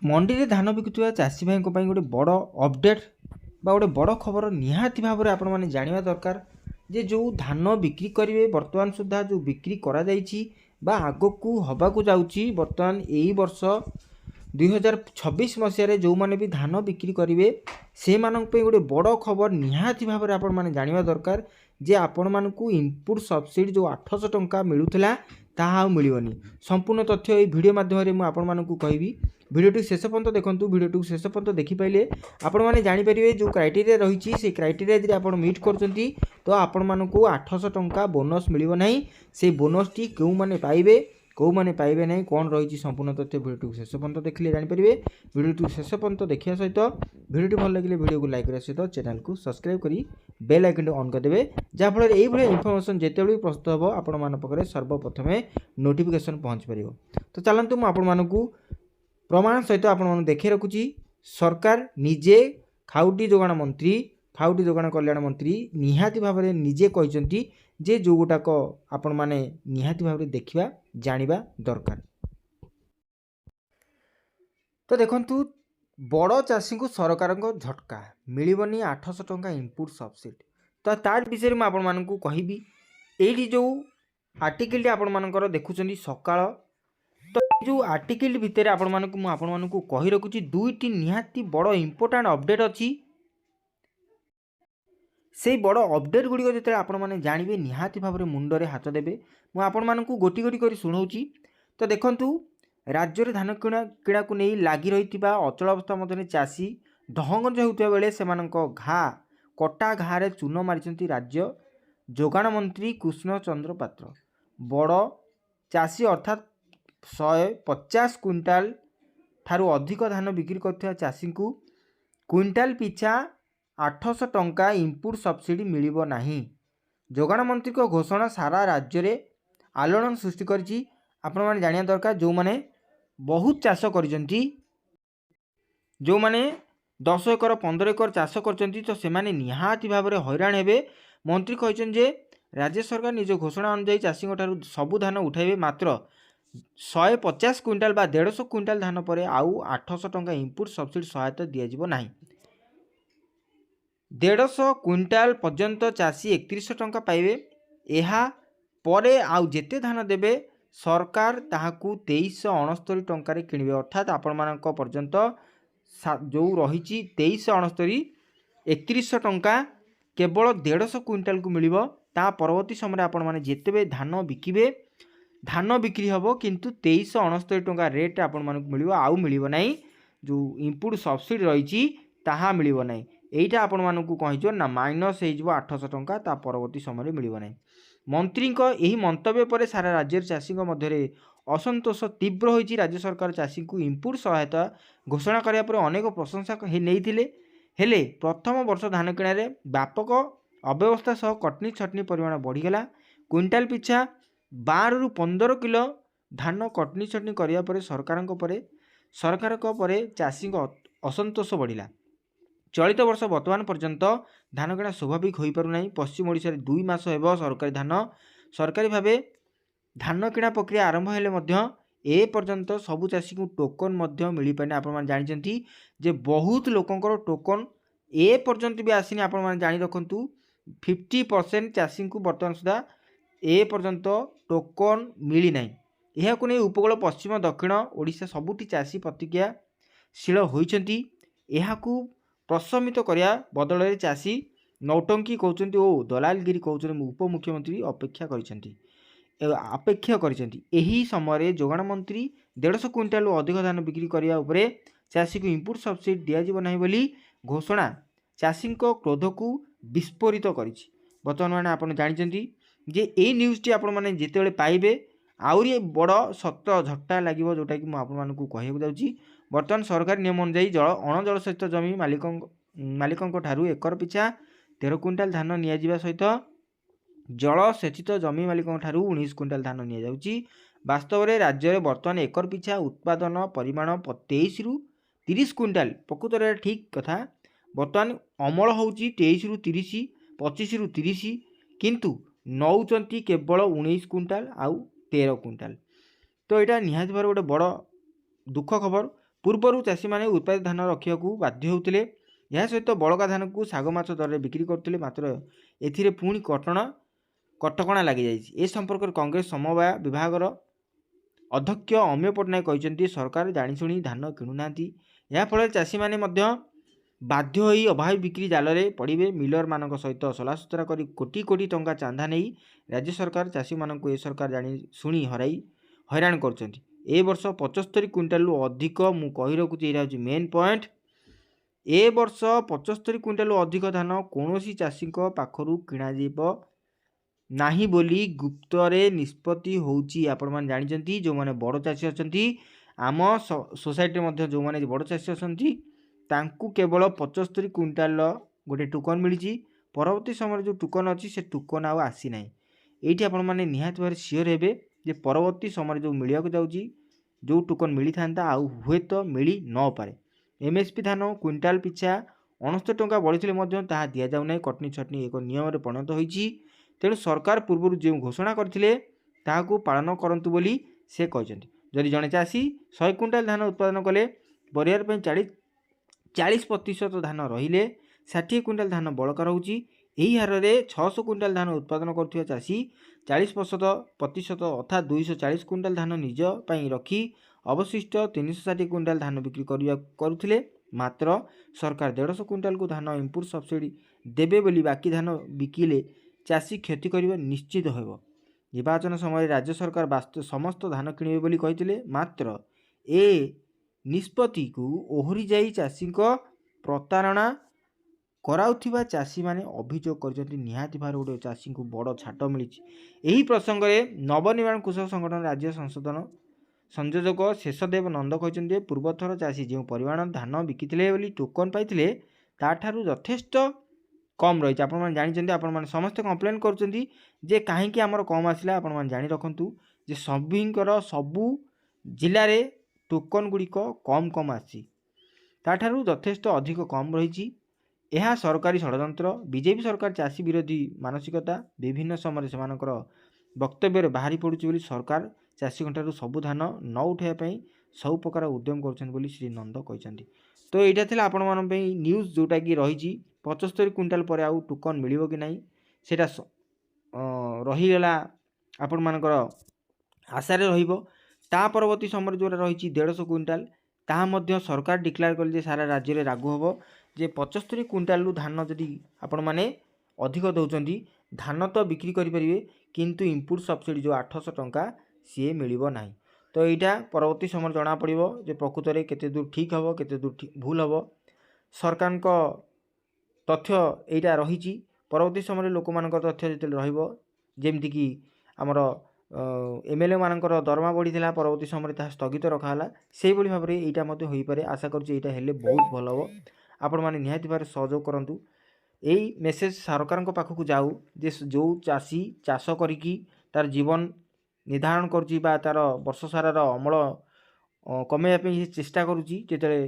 मंडी धान बिकुवा चाषी भाई गोटे बड़ अपडेट गोटे बड़ खबर निहाती भाव में आपण मैंने जानवा दरकार जे जो धान बिक्री करेंगे बर्तमान सुधा जो बिक्री आग को हवाक जाऊँगी बर्तमान यही वर्ष 2026 मसीह जो मैंने भी धान बिक्री करेंगे से गोटे बड़ खबर निहाती भाव में आपण मैंने जानवा दरकार जे आपण मानकू इनपुट सब्सिडी जो 800 टंका मिलूला ताहा मिलनी संपूर्ण तथ्य ये वीडियो माध्यम आपण मानकू कहबी भिडियोटी शेष पर्यंत देखूँ भिडियोटी शेष पर्यंत देखिपारे आपण मैंने जानीपारे जो क्राइटेरिया रही से क्राइटेरिया यदि आप मीट कर तो आपण मानकू 800 टंका बोनस मिलिबो नहीं से बोनस टी क्यों माने पाइबे कौ मैंने पाइबे नहीं कौन रही संपूर्ण तथ्य भिडियो शेष पर्यंत देखिले जानीपारे भिडियो शेष पर्यंत देखा सहित भिडियो भल लगे भिडियो को लाइक सहित चैनल को सब्सक्राइब करी बेल आइकन ऑन करदे जहाँफल यही इनफर्मेशन जिते भी प्रस्तुत हम आपण मान पाखे सर्वप्रथम नोटिफिकेशन पहुँच पार। तो चलतु मुझे प्रमाण सहित आपण देखे रखुची सरकार निजे खाउटी जोगाण मंत्री खाउटी जोगाण कल्याण मंत्री निहाती भाव में निजे कहते जे जो गुटाक आपण माने निहाती भाव में देखा जानिबा दरकार। तो देखंतु बड़ चाषी को सरकार झटका मिलबनी 800 टंका इनपुट सब्सिडी तो तार विषय में आपण मानकू कहबी एठी जो आर्टिकल आपण मानकर देखुचंदी सकाळ तो जो आर्टिकल भितर आपण मानकू कहि रखुची दुईटी निहाती बड़ इंपोर्टेंट अपडेट अच्छी से बड़ अपडेट गुड़िक जो आपण मैंने जानवे निहाती भाव में मुंडरे हाथ देवे मुझे गोटी गोटी कर शुणाऊँगी। तो देखंतु राज्य में धान किणा को नहीं लगी रही अचल अवस्था मध्य चाषी दहगंज होता बेले से घा कटा घारे चून मारी राज्य जोगाण मंत्री कृष्ण चंद्र पात्र बड़ चाषी अर्थात 150 क्विंटाल ठारू अधिक धान बिक्री कर चाषी को क्विंटाल पिछा 800 टंका इनपुट सब्सिडी मिलिबो नाही। जोगाण मंत्री को घोषणा सारा राज्य में आलोड़न सृष्टि करिछि। आपण माने जानिया दरकार जो माने बहुत चाष करिसेंती जो माने 10 एकर 15 एकर चाष करचंती तो सेमाने निहाती भाव में हैरान हेबे। मंत्री कहछन जे राज्य सरकार निज घोषणा अनुसार चाषी ठारू सबु धान उठाइबे मात्र 150 क्विंटाल बा 150 क्विंटाल धान पर आउ 800 टंका इनपुट सब्सिडी सहायता दिज्व ना 150 क्विंटाल पर्यंत चाषी 3100 टंका पाइबे एहा परे आउ जेते धान देबे सरकार ताहाकू 2369 टंका किणवे अर्थात आपण मानक पर्यंत जो रही 2369 3100 टंका केवल 150 क्विंटाल को मिलिबो। ता परवर्ती समय आपण माने जेतेबे धान बिकिबे धान बिक्री हम किंतु 2369 टंका रेट आपण मानक मिलिबो आउ मिलिबो नाही जो इनपुट सब्सिडी रही ताहा मिलिबो नाही एटा आपण मानकू कहिजो ना माइनस हो 800 टंका ता परवर्ती समय मिलिबो नाही। मंत्री यही मंतव्य पर सारा राज्य चाषी मध्य असंतोष तीव्र होइछि। राज्य सरकार चाषी को इनपुट सहायता घोषणा करिया पर अनेक प्रशंसा नहीं हेले प्रथम वर्ष धान किणारे व्यापक अव्यवस्था सह कटनी छटनी परिमाण बढ़ीगला। क्विंटाल पिछा 12 ରୁ 15 किलो धान कटनी छटनी करिया पर सरकार चाषी असंतोष बढ़िला। चलित वर्ष वर्तमान पर्यंत धान किणा स्वाभाविक हो पारना। पश्चिम ओडिशा रे 2 मास हेब सरकारी भाव धान किणा प्रक्रिया आरंभ हेले ए पर्यंत सबु चाषी को टोकन मिल पाने। आपण जानते जे बहुत लोकंकर टोकन ए पर्यंत भी आसीनी। आपण जानी रखंतु 50% चाषी को वर्तमान सुधा ए पर्यंत टोकन मिली नाही। यह को नहीं उपकूल पश्चिम दक्षिण ओडिशा सबुठी चाषी प्रतिक्रियाशील होइछंती। यहाकू प्रशमित करिया बदल में चाषी नौटंकी कहते ओ दलालगिरी कहते उपमुख्यमंत्री अपेक्षा करिसेंती। एही समय जोगाण मंत्री 150 क्विंटाल अधिक धान बिक्री करिया उपरे चाषी को इनपुट सब्सिडी दियाजिबो नाही बोली घोषणा चाषी क्रोध को विस्फोरित करिछि। बर्तमान मैंने आपन जानते जे ए न्यूज़ टी आपण माने जेतेबेले पाइबे आउरी बड़ सत झट्टा लगे जोटा कि मुझे कहूँ जाऊँगी। बर्तमान सरकारी नियम अनुसार अणजलसेचित जमी मालिकों ठारू एकर पिछा 13 क्विंटाल धान नियाजिबा सहित जलसेचित जमी मालिकों ठारू 19 क्विंटाल धान नि जाउची। वास्तव में राज्य में बर्तमान एकर पिछा उत्पादन परिमाण 23 ରୁ 30 क्विंटाल प्रकृत में ठीक कथा। बर्तमान अमल होउची 23 ରୁ 30 25 ରୁ 30 किंतु नौचंती केवल 19 क्विंटाल आउ 13 क्विंटाल। तो यहाँ निहाती भाव गोटे बड़ दुख खबर ପୂର୍ବରୁ ଚାଷୀମାନେ ଉତ୍ପାଦିତ ଧାନ ରଖିବାକୁ ବାଧ୍ୟ ହେଉଥିଲେ। ଏହା ସହିତ ବଳକା ଧାନକୁ ଶାଗ ମାଛ ଦରରେ ବିକ୍ରି କରୁଥିଲେ। ମାତ୍ର ଏଥିରେ ପୁଣି କଟକଣା ଲାଗିଯାଇଛି। ଏ ସମ୍ପର୍କରେ କଂଗ୍ରେସ ସମବାୟ ବିଭାଗର ଅଧ୍ୟକ୍ଷ ଅମୀୟ ପଟ୍ଟନାୟକ କହିଛନ୍ତି, ସରକାର ଜାଣିଶୁଣି ଧାନ କିଣୁନାହାନ୍ତି। ଏହାଫଳରେ ଚାଷୀମାନେ ମଧ୍ୟ ବାଧ୍ୟ ହୋଇ ଅଭାବୀ ବିକ୍ରି ଜାଲରେ ପଡ଼ିବେ। ମିଲରମାନଙ୍କ ସହିତ ସଲାସୁତରା କରି କୋଟି କୋଟି ଟଙ୍କା ଚାନ୍ଦା ନେଇ ରାଜ୍ୟ ସରକାର ଚାଷୀମାନଙ୍କୁ ଏ ସରକାର ଜାଣିଶୁଣି ହଇରାଣ କରୁଛନ୍ତି। ଏ ବର୍ଷ 75 କ୍ୱିଣ୍ଟାଲରୁ ଅଧିକ, ମୁଁ କହି ରଖୁଛି, ଏଇଟା ହେଉଛି ମେନ୍ ପଏଣ୍ଟ। ଏ ବର୍ଷ 75 କ୍ୱିଣ୍ଟାଲରୁ ଅଧିକ ଧାନ କୌଣସି ଚାଷୀଙ୍କ ପାଖରୁ କିଣାଯିବ ନାହିଁ ବୋଲି ଗୁପ୍ତରେ ନିଷ୍ପତ୍ତି ହେଉଛି। ଆପଣମାନେ ଜାଣିଛନ୍ତି, ଯେଉଁମାନେ ବଡ଼ ଚାଷୀ ଅଛନ୍ତି, ଆମ ସୋସାଇଟିରେ ମଧ୍ୟ ଯେଉଁମାନେ ବଡ଼ ଚାଷୀ ଅଛନ୍ତି, ତାଙ୍କୁ କେବଳ 75 କ୍ୱିଣ୍ଟାଲର ଗୋଟେ ଟୋକନ୍ ମିଳିଛି। ପରବର୍ତ୍ତୀ ସମୟରେ ଯେଉଁ ଟୋକନ୍ ଅଛି, ସେ ଟୋକନ୍ ଆଉ ଆସିନାହିଁ। ଏଇଠି ଆପଣମାନେ ନିହାତି ଭାବରେ ସିଓର ହେବେ ଯେ ପରବର୍ତ୍ତୀ ସମୟରେ ଯେଉଁ ମିଳିବାକୁ ଯାଉଛି, ଯେଉଁ ଟୋକନ୍ ମିଳିଥାନ୍ତା, ଆଉ ହୁଏତ ମିଳି ନପାରେ। MSP ଧାନ କ୍ୱିଣ୍ଟାଲ ପିଛା 69 ଟଙ୍କା ବଢ଼ିଥିଲେ ମଧ୍ୟ ତାହା ଦିଆଯାଉନାହିଁ। କଟନୀ ଛଟନୀ ଏକ ନିୟମରେ ପରିଣତ ହୋଇଛି। ତେଣୁ ସରକାର ପୂର୍ବରୁ ଯେଉଁ ଘୋଷଣା କରିଥିଲେ ତାହାକୁ ପାଳନ କରନ୍ତୁ ବୋଲି ସେ କହିଛନ୍ତି। ଯଦି ଜଣେ ଚାଷୀ 100 କ୍ୱିଣ୍ଟାଲ ଧାନ ଉତ୍ପାଦନ କଲେ, ପରିବାର ପାଇଁ 40% ଧାନ ରହିଲେ 60 କ୍ୱିଣ୍ଟାଲ ଧାନ ବଳକା ରହୁଛି। ଏହି ହାରରେ 600 କ୍ୱିଣ୍ଟାଲ ଧାନ ଉତ୍ପାଦନ କରୁଥିବା ଚାଷୀ 40% ଅର୍ଥାତ୍ 240 କ୍ୱିଣ୍ଟାଲ ଧାନ ନିଜ ପାଇଁ ରଖି ଅବଶିଷ୍ଟ 360 କ୍ୱିଣ୍ଟାଲ ଧାନ ବିକ୍ରି କରୁଥିଲେ। ମାତ୍ର ସରକାର 150 କ୍ୱିଣ୍ଟାଲକୁ ଧାନ ଇନପୁଟ୍ ସବସିଡ଼ି ଦେବେ ବୋଲି ବାକି ଧାନ ବିକିଲେ ଚାଷୀ କ୍ଷତି କରିବା ନିଶ୍ଚିତ ହେବ। ନିର୍ବାଚନ ସମୟରେ ରାଜ୍ୟ ସରକାର ସମସ୍ତ ଧାନ କିଣିବେ ବୋଲି କହିଥିଲେ। ମାତ୍ର ଏ ନିଷ୍ପତ୍ତିକୁ ଓହରି ଯାଇ ଚାଷୀଙ୍କ ପ୍ରତାରଣା କରାଉଥିବା ଚାଷୀମାନେ ଅଭିଯୋଗ କରିଛନ୍ତି। ନିହାତି ଭାବରେ ଗୋଟେ ଚାଷୀଙ୍କୁ ବଡ଼ ଛାଟ ମିଳିଛି। ଏହି ପ୍ରସଙ୍ଗରେ ନବନିର୍ମାଣ କୃଷକ ସଂଗଠନ ରାଜ୍ୟ ସଂଯୋଜକ ଶେଷଦେବ ନନ୍ଦ କହିଛନ୍ତି, ପୂର୍ବଥର ଚାଷୀ ଯେଉଁ ପରିମାଣର ଧାନ ବିକିଥିଲେ ବୋଲି ଟୋକନ୍ ପାଇଥିଲେ, ତାଠାରୁ ଯଥେଷ୍ଟ କମ୍ ରହିଛି। ଆପଣମାନେ ଜାଣିଛନ୍ତି, ଆପଣମାନେ ସମସ୍ତେ କମ୍ପ୍ଲେନ୍ କରୁଛନ୍ତି ଯେ କାହିଁକି ଆମର କମ୍ ଆସିଲା। ଆପଣମାନେ ଜାଣି ରଖନ୍ତୁ ଯେ ସବୁ ଜିଲ୍ଲାରେ ଟୋକନ୍ ଗୁଡ଼ିକ କମ୍ ଆସିଛି, ତାଠାରୁ ଯଥେଷ୍ଟ ଅଧିକ କମ୍ ରହିଛି। ଏହା ସରକାରୀ ଷଡ଼ଯନ୍ତ୍ର। ବିଜେପି ସରକାର ଚାଷୀ ବିରୋଧୀ ମାନସିକତା ବିଭିନ୍ନ ସମୟରେ ସେମାନଙ୍କର ବକ୍ତବ୍ୟରେ ବାହାରି ପଡ଼ୁଛି ବୋଲି ସରକାର ଚାଷୀଙ୍କଠାରୁ ସବୁ ଧାନ ନ ଉଠାଇବା ପାଇଁ ସବୁ ପ୍ରକାର ଉଦ୍ୟମ କରୁଛନ୍ତି ବୋଲି ଶ୍ରୀ ନନ୍ଦ କହିଛନ୍ତି। ତ ଏଇଟା ଥିଲା ଆପଣମାନଙ୍କ ପାଇଁ ନ୍ୟୁଜ୍, ଯେଉଁଟାକି ରହିଛି 75 କ୍ୱିଣ୍ଟାଲ ପରେ ଆଉ ଟୋକନ୍ ମିଳିବ କି ନାହିଁ, ସେଇଟା ରହିଗଲା ଆପଣମାନଙ୍କର ଆଶାରେ ରହିବ। ତା ପରବର୍ତ୍ତୀ ସମୟରେ ଯେଉଁଟା ରହିଛି 150 କ୍ୱିଣ୍ଟାଲ, ତାହା ମଧ୍ୟ ସରକାର ଡିକ୍ଲେୟାର କଲେ ଯେ ସାରା ରାଜ୍ୟରେ ଲାଗୁ ହେବ ଯେ 75 କ୍ୱିଣ୍ଟାଲରୁ ଧାନ ଯଦି ଆପଣମାନେ ଅଧିକ ଦେଉଛନ୍ତି, ଧାନ ତ ବିକ୍ରି କରିପାରିବେ, କିନ୍ତୁ ଇନପୁଟ୍ ସବସିଡ଼ି ଯେଉଁ 800 ଟଙ୍କା ସିଏ ମିଳିବ ନାହିଁ। ତ ଏଇଟା ପରବର୍ତ୍ତୀ ସମୟରେ ଜଣାପଡ଼ିବ ଯେ ପ୍ରକୃତରେ କେତେ ଦୂର ଠିକ୍ ହେବ, କେତେ ଦୂର ଭୁଲ ହେବ। ସରକାରଙ୍କ ତଥ୍ୟ ଏଇଟା ରହିଛି। ପରବର୍ତ୍ତୀ ସମୟରେ ଲୋକମାନଙ୍କର ତଥ୍ୟ ଯେତେବେଳେ ରହିବ, ଯେମିତିକି ଆମର MLA ମାନଙ୍କର ଦରମା ବଢ଼ିଥିଲା, ପରବର୍ତ୍ତୀ ସମୟରେ ତାହା ସ୍ଥଗିତ ରଖାହେଲା, ସେଇଭଳି ଭାବରେ ଏଇଟା ମଧ୍ୟ ହୋଇପାରେ। ଆଶା କରୁଛି ଏଇଟା ହେଲେ ବହୁତ ଭଲ ହେବ। ଆପଣମାନେ ନିହାତି ଭାବରେ ସହଯୋଗ କରନ୍ତୁ। ଏଇ ମେସେଜ ସରକାରଙ୍କ ପାଖକୁ ଯାଉ ଯେ ଯେଉଁ ଚାଷୀ ଚାଷ କରିକି ତାର ଜୀବନ ନିର୍ଦ୍ଧାରଣ କରୁଛି ବା ତାର ବର୍ଷ ସାରାର ଅମଳ କମାଇବା ପାଇଁ ସେ ଚେଷ୍ଟା କରୁଛି, ଯେତେବେଳେ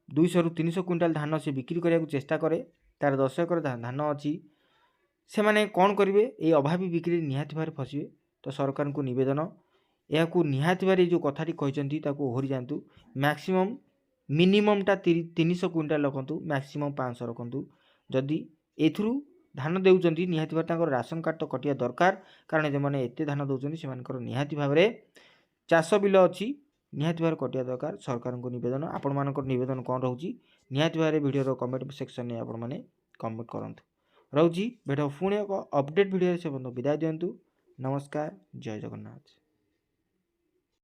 200ରୁ 300 କ୍ୱିଣ୍ଟାଲ ଧାନ ସେ ବିକ୍ରି କରିବାକୁ ଚେଷ୍ଟା କରେ, ତାର 10 ଏକର ଧାନ ଅଛି, ସେମାନେ କ'ଣ କରିବେ? এই ଅଭାବୀ ବିକ୍ରିରେ ନିହାତି ଭାବରେ ଫସିବେ। ତ ସରକାରଙ୍କୁ ନିବେଦନ, ଏହାକୁ ନିହାତି ଭାବରେ ଯେଉଁ କଥାଟି କହିଛନ୍ତି ତାକୁ ଓହରି ଯାଆନ୍ତୁ। ମିନିମମ୍ଟା 300 କ୍ୱିଣ୍ଟାଲ ରଖନ୍ତୁ, ମ୍ୟାକ୍ସିମମ୍ 500 ରଖନ୍ତୁ। ଯଦି ଏଥିରୁ ଧାନ ଦେଉଛନ୍ତି, ନିହାତି ଭାବରେ ତାଙ୍କର ରାସନ କାର୍ଡ଼ ତ କଟିବା ଦରକାର, କାରଣ ଯେଉଁମାନେ ଏତେ ଧାନ ଦେଉଛନ୍ତି ସେମାନଙ୍କର ନିହାତି ଭାବରେ ଚାଷ ବିଲ ଅଛି, ନିହାତି ଭାବରେ କଟିବା ଦରକାର। ସରକାରଙ୍କୁ ନିବେଦନ। ଆପଣମାନଙ୍କର ନିବେଦନ କ'ଣ ରହୁଛି ନିହାତି ଭାବରେ ଭିଡ଼ିଓର କମେଣ୍ଟ ସେକ୍ସନରେ ଆପଣମାନେ କମେଣ୍ଟ କରନ୍ତୁ। ରହୁଛି, ଭେଟ ପୁଣି ଏକ ଅପଡ଼େଟ୍ ଭିଡ଼ିଓରେ, ସେ ପର୍ଯ୍ୟନ୍ତ ବିଦାୟ ଦିଅନ୍ତୁ। ନମସ୍କାର, ଜୟ ଜଗନ୍ନାଥ।